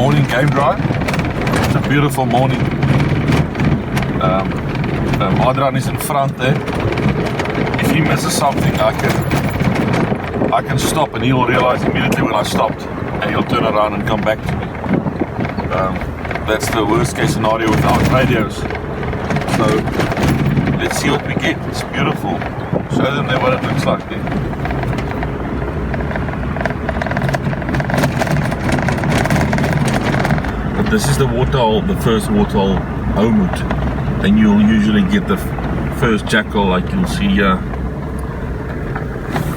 morning game drive. It's a beautiful morning. Adriaan is in front there. If he misses something, I can stop and he'll realize immediately when I stopped, and he'll turn around and come back to me. That's the worst case scenario without radios. So let's see what we get. It's beautiful. Show them there what it looks like there. But this is the waterhole, the first waterhole Omut, and you'll usually get the first jackal, like you'll see here,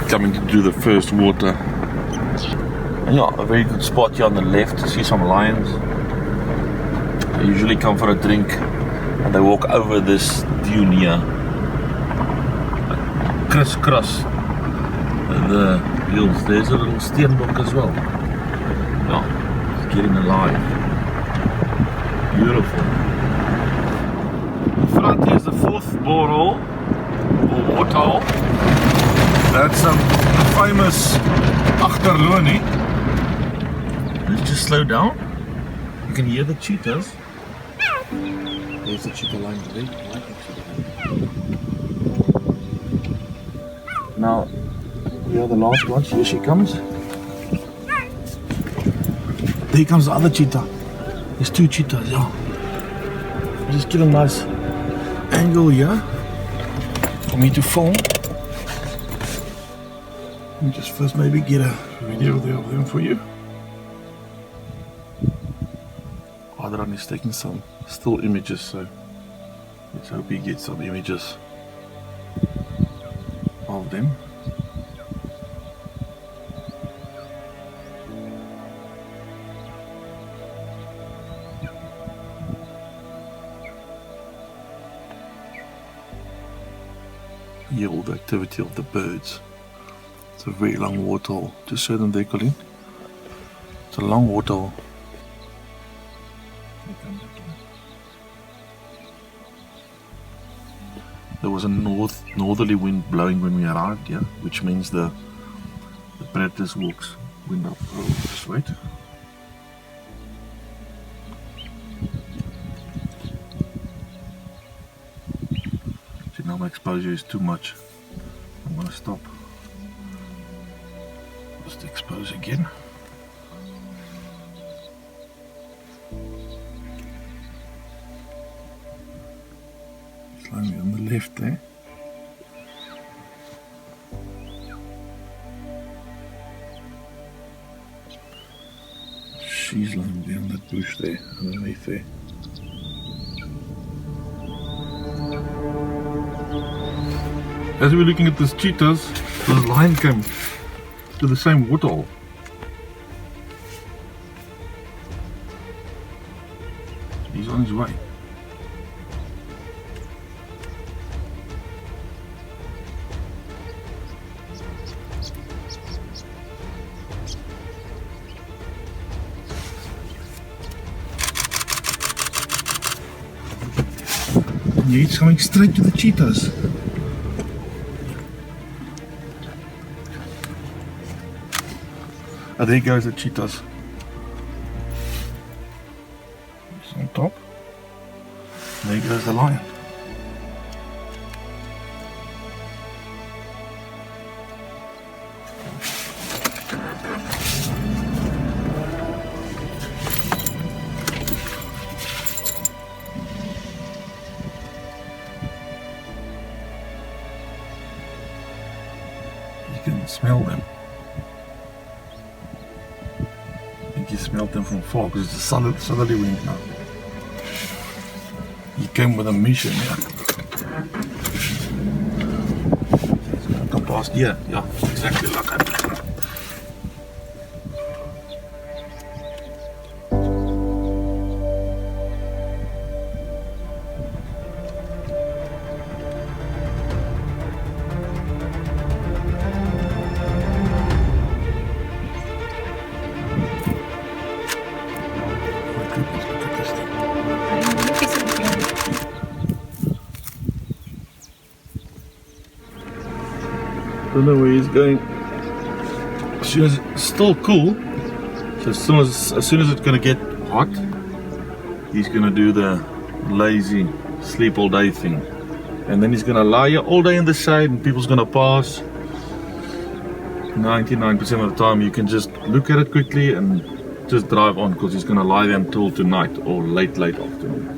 coming to do the first water. And yeah, a very good spot here on the left to see some lions. They usually come for a drink and they walk over this dune here. Crisscross the hills. There's a little steenbok as well. Yeah, it's getting alive. Beautiful. In front here is the fourth borehole or waterhole. That's the famous Auchterlonie. Let's just slow down. You can hear the cheetahs. There's the cheetah line today. Now, we are the last ones. Here she comes. There comes the other cheetah. There's two cheetahs, yeah. Just get a nice angle here for me to film. And just first maybe get a video there of them for you. Adriaan is taking some still images, so let's hope he gets some images of them. Hear all the activity of the birds. It's a very long waterhole. Just show them there, Colleen. It's a long waterhole. There was a northerly wind blowing when we arrived here, which means the predators walks wind up. Oh, just wait. See, now my exposure is too much. I'm going to stop. Just expose again. Slowly on the left there. She's lying behind that bush there, underneath there. As we're looking at these cheetahs, the lion came to the same waterhole. He's on his way. He's coming straight to the cheetahs. Oh, there goes the cheetahs. He's on top. There goes the lion. You can smell them. You smelled them from far because it's a southerly wind now. He came with a mission, yeah. He's gonna come past here, yeah, exactly like that. Don't know where he's going. As soon as it's still cool, so as soon as it's gonna get spot, he's gonna do the lazy sleep all day thing. And then he's gonna lie here all day in the shade and people's gonna pass. 99% of the time you can just look at it quickly and just drive on, because he's gonna lie there until tonight or late afternoon.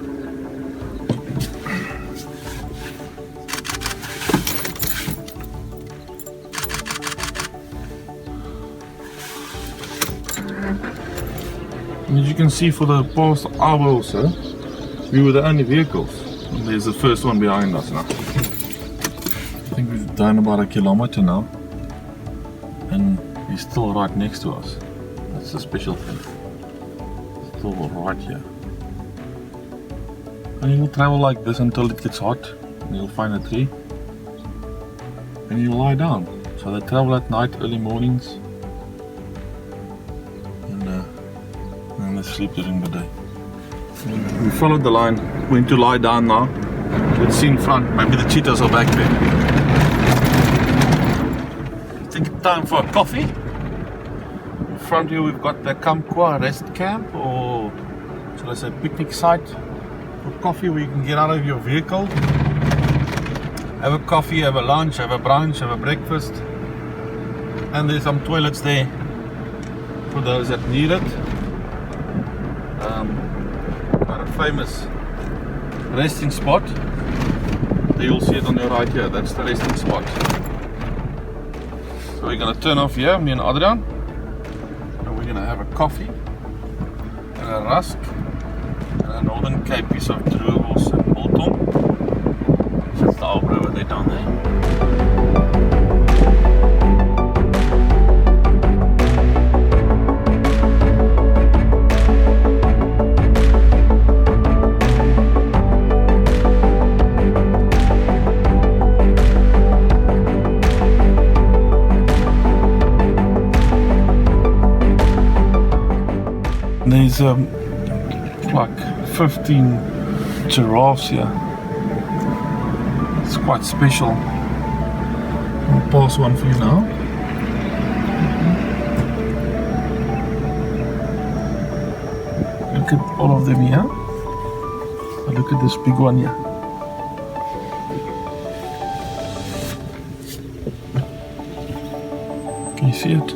And as you can see, for the past hour or so, we were the only vehicles. And there's the first one behind us now. I think we've done about 1 kilometer now. And he's still right next to us. That's the special thing. Still right here. And he'll travel like this until it gets hot. And he'll find a tree. And he'll lie down. So they travel at night, early mornings. And they sleep during the day. We followed the line, going to lie down now. Let's see in front, maybe the cheetahs are back there. I think it's time for a coffee. In front here we've got the Kamqua rest camp, or shall I say picnic site for coffee, where you can get out of your vehicle, have a coffee, have a lunch, have a brunch, have a breakfast. And there's some toilets there for those that need it. Quite a famous resting spot. There you'll see it on your right here, that's the resting spot. So we're going to turn off here, me and Adriaan, and we're going to have a coffee and a rusk and a Northern Cape piece of druibles and biltong. That's the old river there down there. There's like 15 giraffes here. It's quite special. I'll pass one for you now. Look at all of them here. Look at this big one here. Can you see it?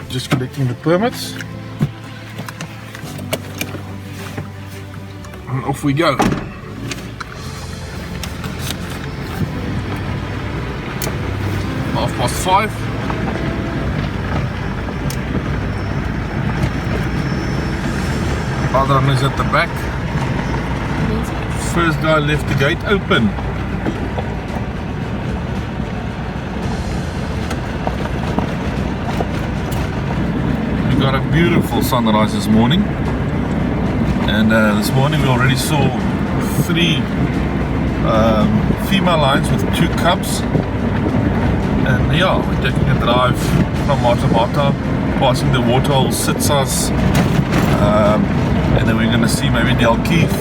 Just collecting the permits, and off we go. Half past 5. Adriaan is at the back. First guy left the gate open. Got a beautiful sunrise this morning, and this morning we already saw 3 female lions with 2 cubs, and yeah, we're taking a drive from Mata, passing the waterhole Sitsas, and then we're going to see maybe Del Keith.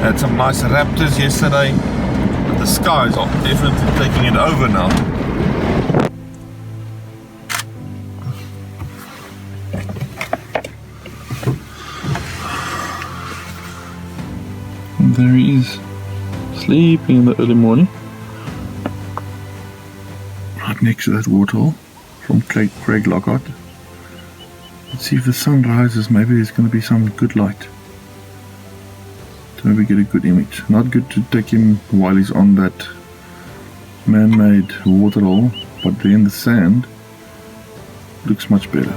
Had some nice raptors yesterday, but the skies are definitely taking it over now. There he is, sleeping in the early morning, right next to that waterhole from Craig Lockhart. Let's see if the sun rises, maybe there's going to be some good light to maybe get a good image. Not good to take him while he's on that man-made waterhole, but then the sand looks much better.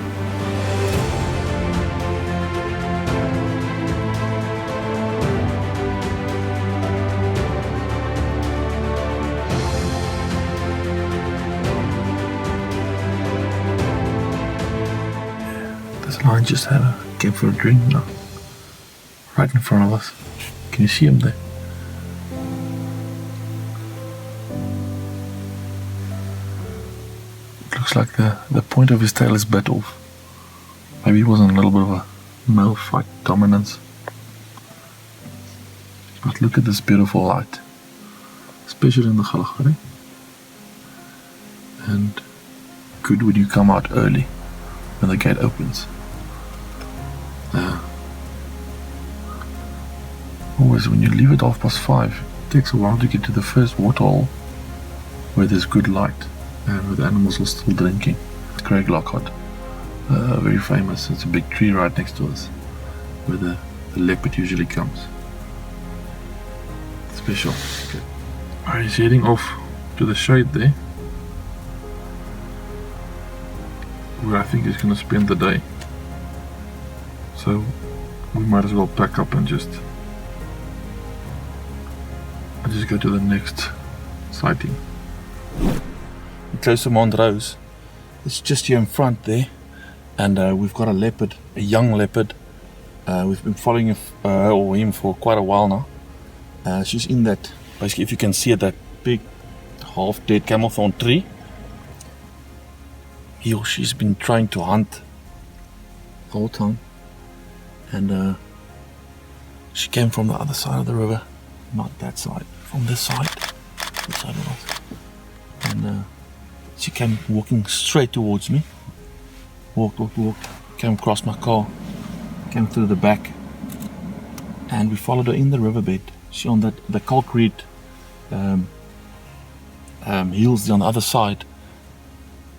This line just came for a drink now, right in front of us. Can you see him there? Looks like the point of his tail is bit off. Maybe he was in a little bit of a male fight dominance. But look at this beautiful light, especially in the Kgalagadi. And good when you come out early when the gate opens. Always when you leave at 5:30, it takes a while to get to the first waterhole where there's good light and where the animals are still drinking. Craig Lockhart, very famous. It's a big tree right next to us where the leopard usually comes. Special. Okay. Alright, he's heading off to the shade there, where I think he's going to spend the day. So we might as well pack up and just go to the next sighting. Close to Montrose. It's just here in front there, and we've got a leopard, a young leopard. We've been following him for quite a while now. She's in that, basically, if you can see it, that big half-dead camelthorn tree. He or she's been trying to hunt the whole time, and she came from the other side of the river, not that side, from this side of us, and she came walking straight towards me. Walked, came across my car, came through the back, and we followed her in the riverbed. She on the concrete hills on the other side.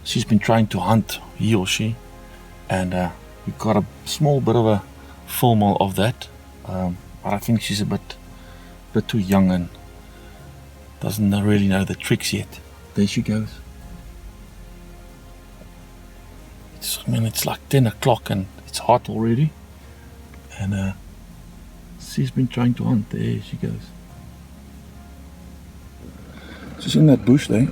She's been trying to hunt, he or she, and we got a small bit of a film of that, but I think she's a bit too young and doesn't really know the tricks yet. There she goes. It's like 10 o'clock and it's hot already, and she's been trying to hunt. There she goes. She's in that bush there,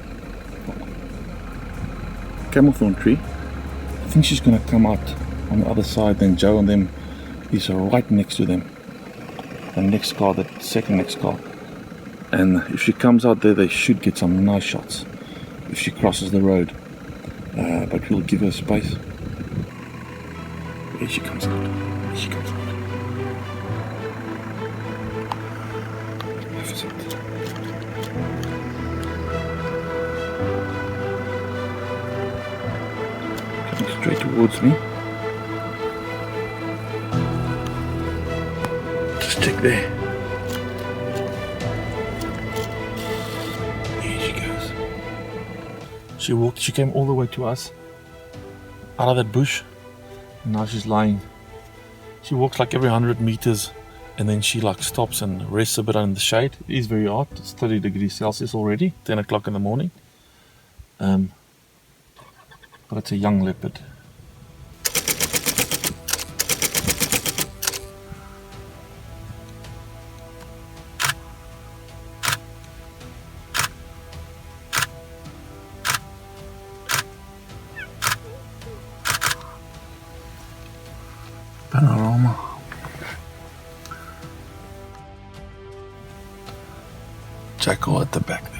camelthorn tree. I think she's gonna come out on the other side. Then Joe and them is right next to them. The next car, the second next car. And if she comes out there, they should get some nice shots if she crosses the road. But we'll give her space. Here she comes out. Here she comes out. Coming straight towards me. Just check there. She came all the way to us, out of that bush, and now she's lying. She walks like every 100 meters, and then she like stops and rests a bit in the shade. It is very hot, it's 30 degrees Celsius already, 10 o'clock in the morning. But it's a young leopard. Panorama. Jackal at the back there.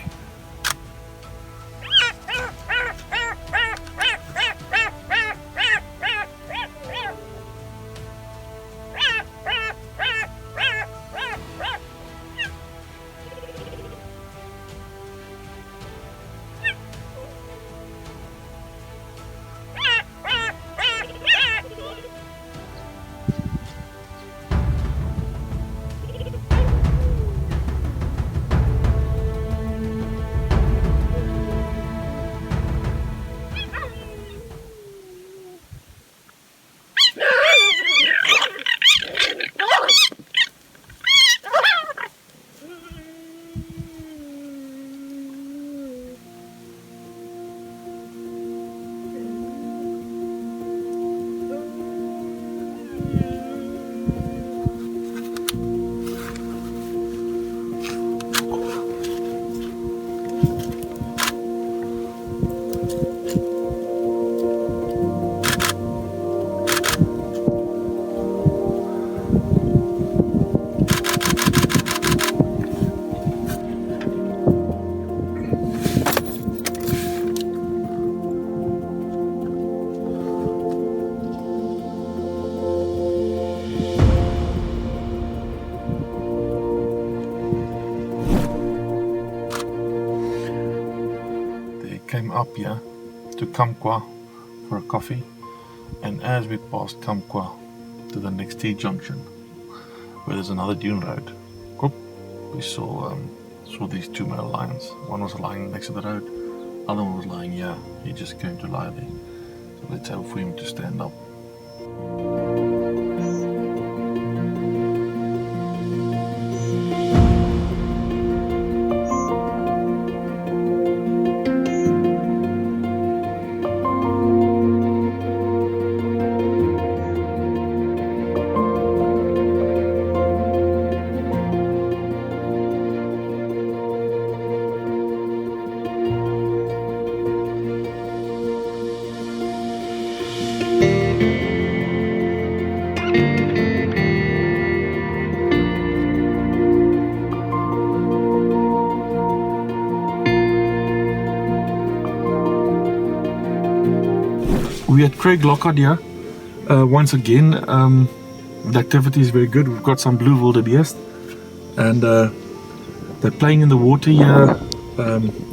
came up here to Kamqua for a coffee, and as we passed Kamqua to the next T-junction where there's another dune road, we saw these two male lions. One was lying next to the road, other one was lying here. He just came to lie there. So let's hope for him to stand up. We at Craig Lockhart here. Once again, the activity is very good. We've got some blue wildebeest, and they're playing in the water here.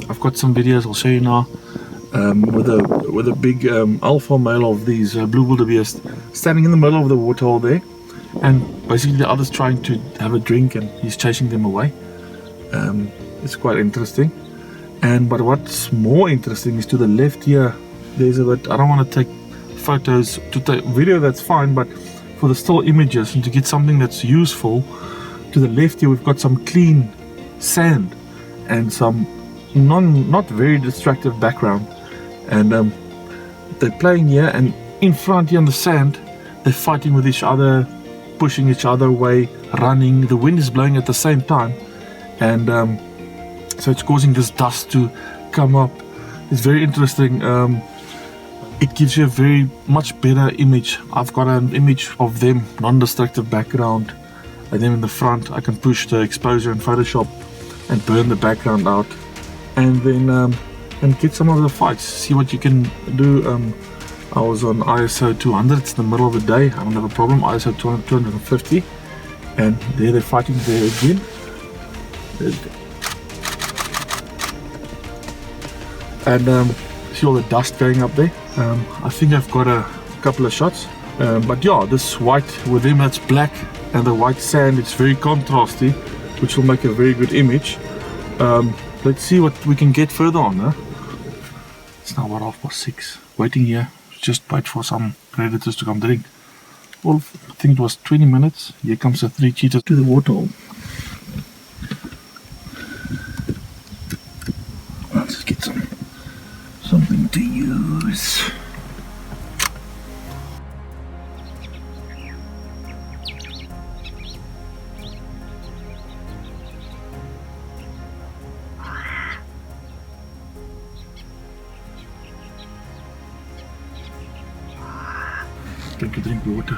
I've got some videos I'll show you now with a big alpha male of these blue wildebeest standing in the middle of the water hole there, and basically the others trying to have a drink, and he's chasing them away. It's quite interesting. But what's more interesting is to the left here. There's a bit, I don't want to take photos, to take video that's fine, but for the still images and to get something that's useful, to the left here we've got some clean sand and some not very distractive background, and they're playing here, and in front here on the sand they're fighting with each other, pushing each other away, running. The wind is blowing at the same time, and so it's causing this dust to come up. It's very interesting. It gives you a very much better image. I've got an image of them, non-destructive background, and then in the front I can push the exposure in Photoshop and burn the background out, and then and get some of the fights, see what you can do. I was on ISO 200, it's in the middle of the day, I don't have a problem. ISO 250, and there they're fighting there again. And see all the dust going up there. I think I've got a couple of shots, but yeah, this white with them that's black and the white sand, it's very contrasty, which will make a very good image. Let's see what we can get further on. It's now about 6:30, waiting here, just wait for some predators to come drink. Well, I think it was 20 minutes. Here comes the 3 cheetahs to the water hole. Let's get something to use. Time to drink water.